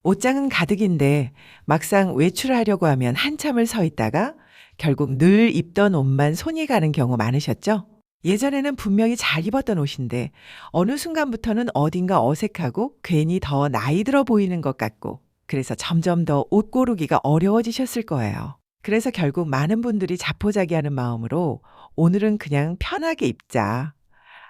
옷장은 가득인데 막상 외출하려고 하면 한참을 서 있다가 결국 늘 입던 옷만 손이 가는 경우 많으셨죠? 예전에는 분명히 잘 입었던 옷인데 어느 순간부터는 어딘가 어색하고 괜히 더 나이 들어 보이는 것 같고 그래서 점점 더 옷 고르기가 어려워지셨을 거예요. 그래서 결국 많은 분들이 자포자기하는 마음으로 오늘은 그냥 편하게 입자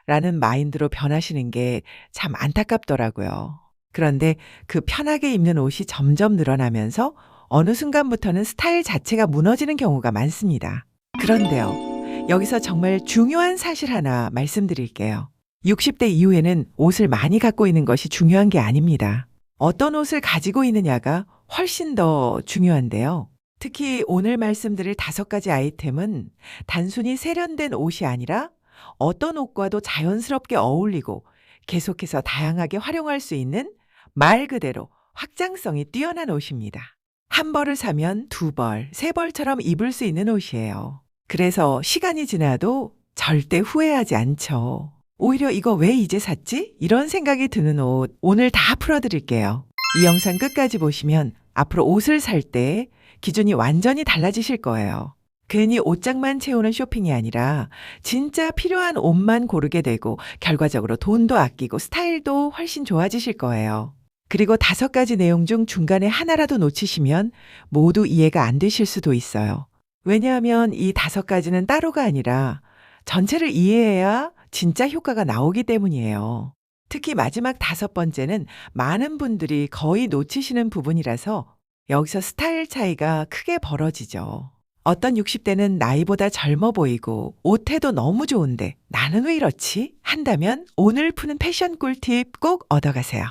라는 마인드로 변하시는 게 참 안타깝더라고요. 그런데 그 편하게 입는 옷이 점점 늘어나면서 어느 순간부터는 스타일 자체가 무너지는 경우가 많습니다. 그런데요, 여기서 정말 중요한 사실 하나 말씀드릴게요. 60대 이후에는 옷을 많이 갖고 있는 것이 중요한 게 아닙니다. 어떤 옷을 가지고 있느냐가 훨씬 더 중요한데요. 특히 오늘 말씀드릴 5가지 아이템은 단순히 세련된 옷이 아니라 어떤 옷과도 자연스럽게 어울리고 계속해서 다양하게 활용할 수 있는 말 그대로 확장성이 뛰어난 옷입니다. 한 벌을 사면 두 벌, 세 벌처럼 입을 수 있는 옷이에요. 그래서 시간이 지나도 절대 후회하지 않죠. 오히려 이거 왜 이제 샀지? 이런 생각이 드는 옷 오늘 다 풀어드릴게요. 이 영상 끝까지 보시면 앞으로 옷을 살 때 기준이 완전히 달라지실 거예요. 괜히 옷장만 채우는 쇼핑이 아니라 진짜 필요한 옷만 고르게 되고 결과적으로 돈도 아끼고 스타일도 훨씬 좋아지실 거예요. 그리고 5가지 내용 중 중간에 하나라도 놓치시면 모두 이해가 안 되실 수도 있어요. 왜냐하면 이 5가지는 따로가 아니라 전체를 이해해야 진짜 효과가 나오기 때문이에요. 특히 마지막 5번째는 많은 분들이 거의 놓치시는 부분이라서 여기서 스타일 차이가 크게 벌어지죠. 어떤 60대는 나이보다 젊어 보이고 옷태도 너무 좋은데 나는 왜 이렇지? 한다면 오늘 푸는 패션 꿀팁 꼭 얻어가세요.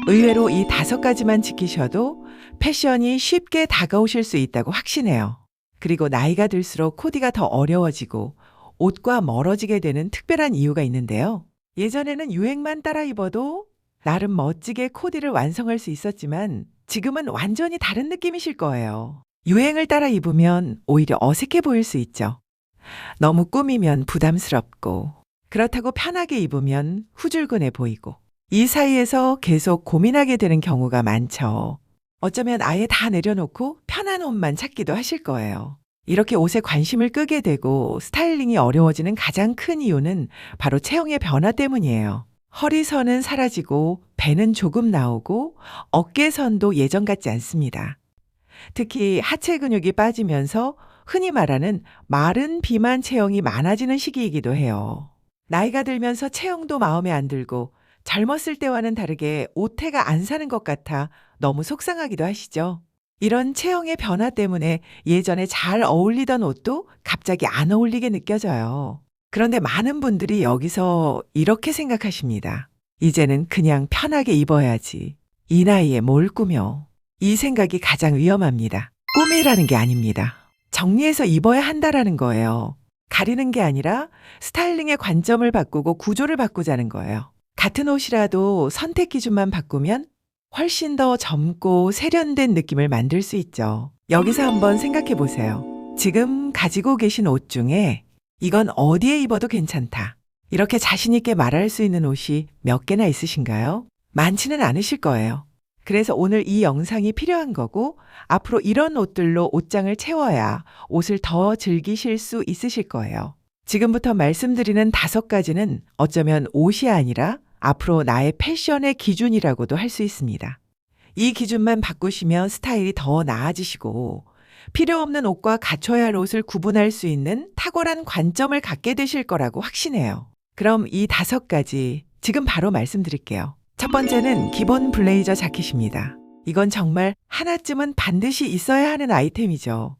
의외로 이 5가지만 지키셔도 패션이 쉽게 다가오실 수 있다고 확신해요. 그리고 나이가 들수록 코디가 더 어려워지고 옷과 멀어지게 되는 특별한 이유가 있는데요. 예전에는 유행만 따라 입어도 나름 멋지게 코디를 완성할 수 있었지만 지금은 완전히 다른 느낌이실 거예요. 유행을 따라 입으면 오히려 어색해 보일 수 있죠. 너무 꾸미면 부담스럽고 그렇다고 편하게 입으면 후줄근해 보이고 이 사이에서 계속 고민하게 되는 경우가 많죠. 어쩌면 아예 다 내려놓고 편한 옷만 찾기도 하실 거예요. 이렇게 옷에 관심을 끄게 되고 스타일링이 어려워지는 가장 큰 이유는 바로 체형의 변화 때문이에요. 허리선은 사라지고 배는 조금 나오고 어깨선도 예전 같지 않습니다. 특히 하체 근육이 빠지면서 흔히 말하는 마른 비만 체형이 많아지는 시기이기도 해요. 나이가 들면서 체형도 마음에 안 들고 젊었을 때와는 다르게 옷태가 안 사는 것 같아 너무 속상하기도 하시죠. 이런 체형의 변화 때문에 예전에 잘 어울리던 옷도 갑자기 안 어울리게 느껴져요. 그런데 많은 분들이 여기서 이렇게 생각하십니다. 이제는 그냥 편하게 입어야지. 이 나이에 뭘 꾸며. 이 생각이 가장 위험합니다. 꿈이라는 게 아닙니다. 정리해서 입어야 한다라는 거예요. 가리는 게 아니라 스타일링의 관점을 바꾸고 구조를 바꾸자는 거예요. 같은 옷이라도 선택 기준만 바꾸면 훨씬 더 젊고 세련된 느낌을 만들 수 있죠. 여기서 한번 생각해 보세요. 지금 가지고 계신 옷 중에 이건 어디에 입어도 괜찮다. 이렇게 자신 있게 말할 수 있는 옷이 몇 개나 있으신가요? 많지는 않으실 거예요. 그래서 오늘 이 영상이 필요한 거고 앞으로 이런 옷들로 옷장을 채워야 옷을 더 즐기실 수 있으실 거예요. 지금부터 말씀드리는 5가지는 어쩌면 옷이 아니라 앞으로 나의 패션의 기준이라고도 할 수 있습니다. 이 기준만 바꾸시면 스타일이 더 나아지시고 필요 없는 옷과 갖춰야 할 옷을 구분할 수 있는 탁월한 관점을 갖게 되실 거라고 확신해요. 그럼 이 5가지 지금 바로 말씀드릴게요. 첫 번째는 기본 블레이저 자켓입니다. 이건 정말 하나쯤은 반드시 있어야 하는 아이템이죠.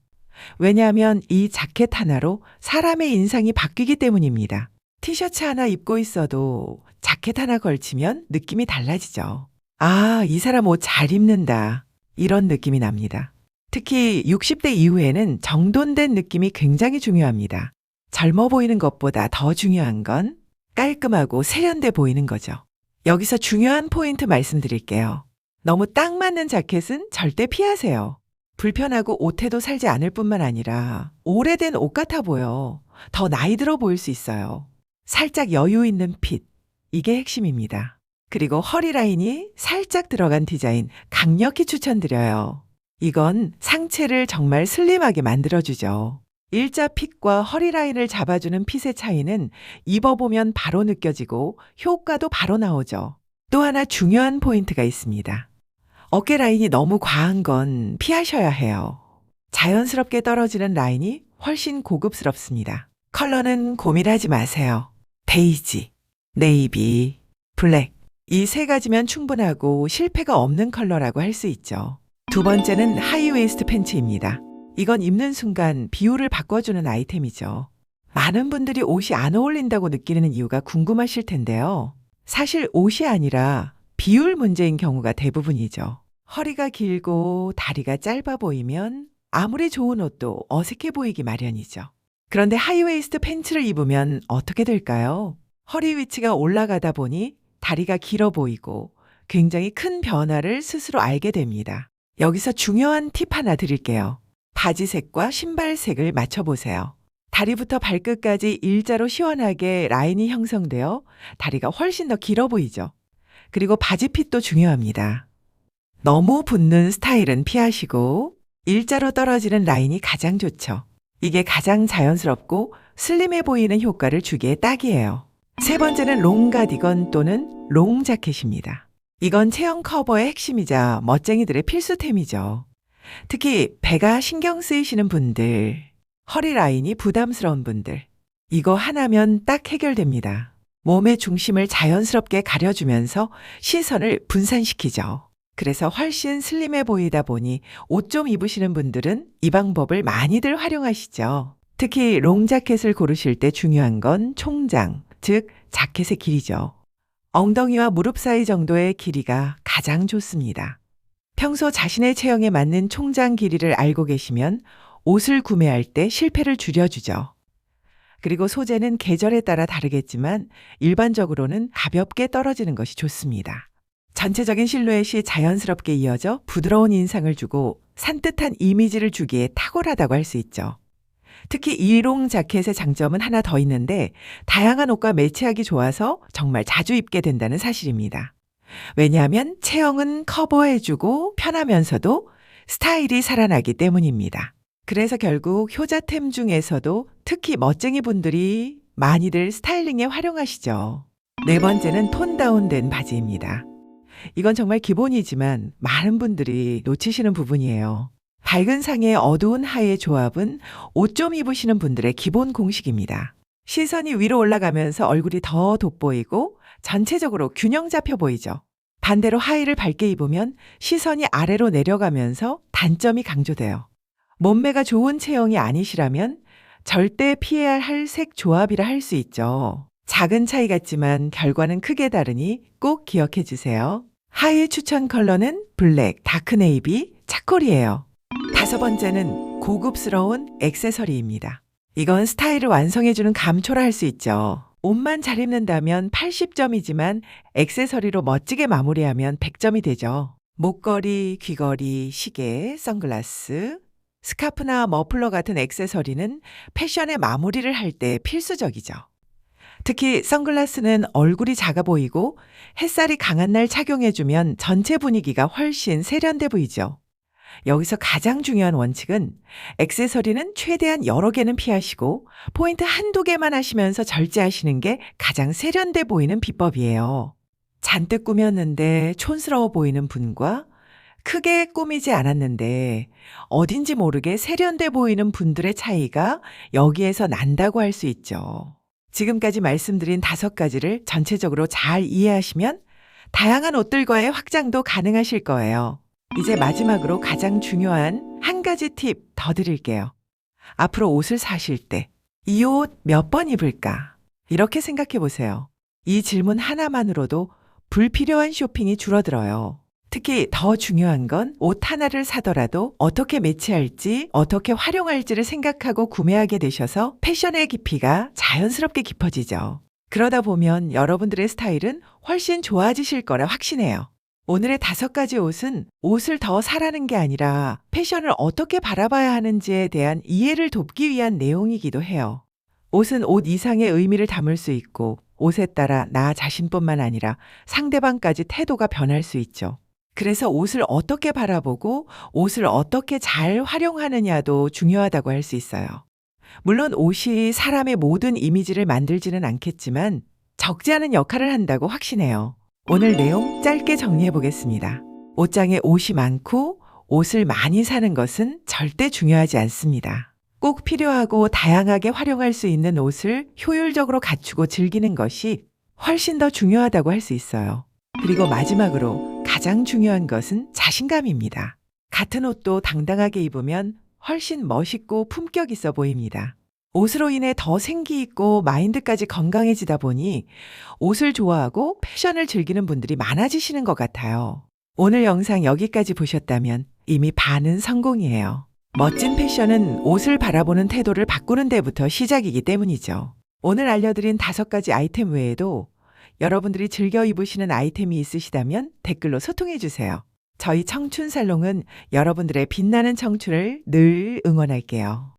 왜냐하면 이 자켓 하나로 사람의 인상이 바뀌기 때문입니다. 티셔츠 하나 입고 있어도 자켓 하나 걸치면 느낌이 달라지죠. 아, 이 사람 옷 잘 입는다. 이런 느낌이 납니다. 특히 60대 이후에는 정돈된 느낌이 굉장히 중요합니다. 젊어 보이는 것보다 더 중요한 건 깔끔하고 세련돼 보이는 거죠. 여기서 중요한 포인트 말씀드릴게요. 너무 딱 맞는 자켓은 절대 피하세요. 불편하고 옷에도 살지 않을 뿐만 아니라 오래된 옷 같아 보여. 더 나이 들어 보일 수 있어요. 살짝 여유 있는 핏. 이게 핵심입니다. 그리고 허리 라인이 살짝 들어간 디자인 강력히 추천드려요. 이건 상체를 정말 슬림하게 만들어주죠. 일자 핏과 허리 라인을 잡아주는 핏의 차이는 입어보면 바로 느껴지고 효과도 바로 나오죠. 또 하나 중요한 포인트가 있습니다. 어깨 라인이 너무 과한 건 피하셔야 해요. 자연스럽게 떨어지는 라인이 훨씬 고급스럽습니다. 컬러는 고민하지 마세요. 베이지, 네이비, 블랙. 이 세 가지면 충분하고 실패가 없는 컬러라고 할 수 있죠. 두 번째는 하이웨이스트 팬츠입니다. 이건 입는 순간 비율을 바꿔주는 아이템이죠. 많은 분들이 옷이 안 어울린다고 느끼는 이유가 궁금하실 텐데요. 사실 옷이 아니라 비율 문제인 경우가 대부분이죠. 허리가 길고 다리가 짧아 보이면 아무리 좋은 옷도 어색해 보이기 마련이죠. 그런데 하이웨이스트 팬츠를 입으면 어떻게 될까요? 허리 위치가 올라가다 보니 다리가 길어 보이고 굉장히 큰 변화를 스스로 알게 됩니다. 여기서 중요한 팁 하나 드릴게요. 바지색과 신발색을 맞춰보세요. 다리부터 발끝까지 일자로 시원하게 라인이 형성되어 다리가 훨씬 더 길어 보이죠. 그리고 바지 핏도 중요합니다. 너무 붙는 스타일은 피하시고 일자로 떨어지는 라인이 가장 좋죠. 이게 가장 자연스럽고 슬림해 보이는 효과를 주기에 딱이에요. 세 번째는 롱 가디건 또는 롱 자켓입니다. 이건 체형 커버의 핵심이자 멋쟁이들의 필수템이죠. 특히 배가 신경 쓰이시는 분들, 허리 라인이 부담스러운 분들, 이거 하나면 딱 해결됩니다. 몸의 중심을 자연스럽게 가려주면서 시선을 분산시키죠. 그래서 훨씬 슬림해 보이다 보니 옷 좀 입으시는 분들은 이 방법을 많이들 활용하시죠. 특히 롱 자켓을 고르실 때 중요한 건 총장, 즉 자켓의 길이죠. 엉덩이와 무릎 사이 정도의 길이가 가장 좋습니다. 평소 자신의 체형에 맞는 총장 길이를 알고 계시면 옷을 구매할 때 실패를 줄여주죠. 그리고 소재는 계절에 따라 다르겠지만 일반적으로는 가볍게 떨어지는 것이 좋습니다. 전체적인 실루엣이 자연스럽게 이어져 부드러운 인상을 주고 산뜻한 이미지를 주기에 탁월하다고 할 수 있죠. 특히 이 롱 자켓의 장점은 하나 더 있는데 다양한 옷과 매치하기 좋아서 정말 자주 입게 된다는 사실입니다. 왜냐하면 체형은 커버해주고 편하면서도 스타일이 살아나기 때문입니다. 그래서 결국 효자템 중에서도 특히 멋쟁이 분들이 많이들 스타일링에 활용하시죠. 네 번째는 톤 다운된 바지입니다. 이건 정말 기본이지만 많은 분들이 놓치시는 부분이에요. 밝은 상의 어두운 하의 조합은 옷 좀 입으시는 분들의 기본 공식입니다. 시선이 위로 올라가면서 얼굴이 더 돋보이고 전체적으로 균형 잡혀 보이죠. 반대로 하의를 밝게 입으면 시선이 아래로 내려가면서 단점이 강조돼요. 몸매가 좋은 체형이 아니시라면 절대 피해야 할 색 조합이라 할 수 있죠. 작은 차이 같지만 결과는 크게 다르니 꼭 기억해 주세요. 하의 추천 컬러는 블랙, 다크 네이비, 차콜이에요. 다섯 번째는 고급스러운 액세서리입니다. 이건 스타일을 완성해주는 감초라 할 수 있죠. 옷만 잘 입는다면 80점이지만 액세서리로 멋지게 마무리하면 100점이 되죠. 목걸이, 귀걸이, 시계, 선글라스, 스카프나 머플러 같은 액세서리는 패션의 마무리를 할 때 필수적이죠. 특히 선글라스는 얼굴이 작아 보이고 햇살이 강한 날 착용해주면 전체 분위기가 훨씬 세련돼 보이죠. 여기서 가장 중요한 원칙은 액세서리는 최대한 여러 개는 피하시고 포인트 한두 개만 하시면서 절제하시는 게 가장 세련돼 보이는 비법이에요. 잔뜩 꾸몄는데 촌스러워 보이는 분과 크게 꾸미지 않았는데 어딘지 모르게 세련돼 보이는 분들의 차이가 여기에서 난다고 할 수 있죠. 지금까지 말씀드린 5가지를 전체적으로 잘 이해하시면 다양한 옷들과의 확장도 가능하실 거예요. 이제 마지막으로 가장 중요한 한 가지 팁 더 드릴게요. 앞으로 옷을 사실 때 이 옷 몇 번 입을까? 이렇게 생각해 보세요. 이 질문 하나만으로도 불필요한 쇼핑이 줄어들어요. 특히 더 중요한 건 옷 하나를 사더라도 어떻게 매치할지, 어떻게 활용할지를 생각하고 구매하게 되셔서 패션의 깊이가 자연스럽게 깊어지죠. 그러다 보면 여러분들의 스타일은 훨씬 좋아지실 거라 확신해요. 오늘의 5가지 옷은 옷을 더 사라는 게 아니라 패션을 어떻게 바라봐야 하는지에 대한 이해를 돕기 위한 내용이기도 해요. 옷은 옷 이상의 의미를 담을 수 있고 옷에 따라 나 자신뿐만 아니라 상대방까지 태도가 변할 수 있죠. 그래서 옷을 어떻게 바라보고 옷을 어떻게 잘 활용하느냐도 중요하다고 할 수 있어요. 물론 옷이 사람의 모든 이미지를 만들지는 않겠지만 적지 않은 역할을 한다고 확신해요. 오늘 내용 짧게 정리해 보겠습니다. 옷장에 옷이 많고 옷을 많이 사는 것은 절대 중요하지 않습니다. 꼭 필요하고 다양하게 활용할 수 있는 옷을 효율적으로 갖추고 즐기는 것이 훨씬 더 중요하다고 할 수 있어요. 그리고 마지막으로 가장 중요한 것은 자신감입니다. 같은 옷도 당당하게 입으면 훨씬 멋있고 품격 있어 보입니다. 옷으로 인해 더 생기 있고 마인드까지 건강해지다 보니 옷을 좋아하고 패션을 즐기는 분들이 많아지시는 것 같아요. 오늘 영상 여기까지 보셨다면 이미 반은 성공이에요. 멋진 패션은 옷을 바라보는 태도를 바꾸는 데부터 시작이기 때문이죠. 오늘 알려드린 5가지 아이템 외에도 여러분들이 즐겨 입으시는 아이템이 있으시다면 댓글로 소통해 주세요. 저희 청춘살롱은 여러분들의 빛나는 청춘을 늘 응원할게요.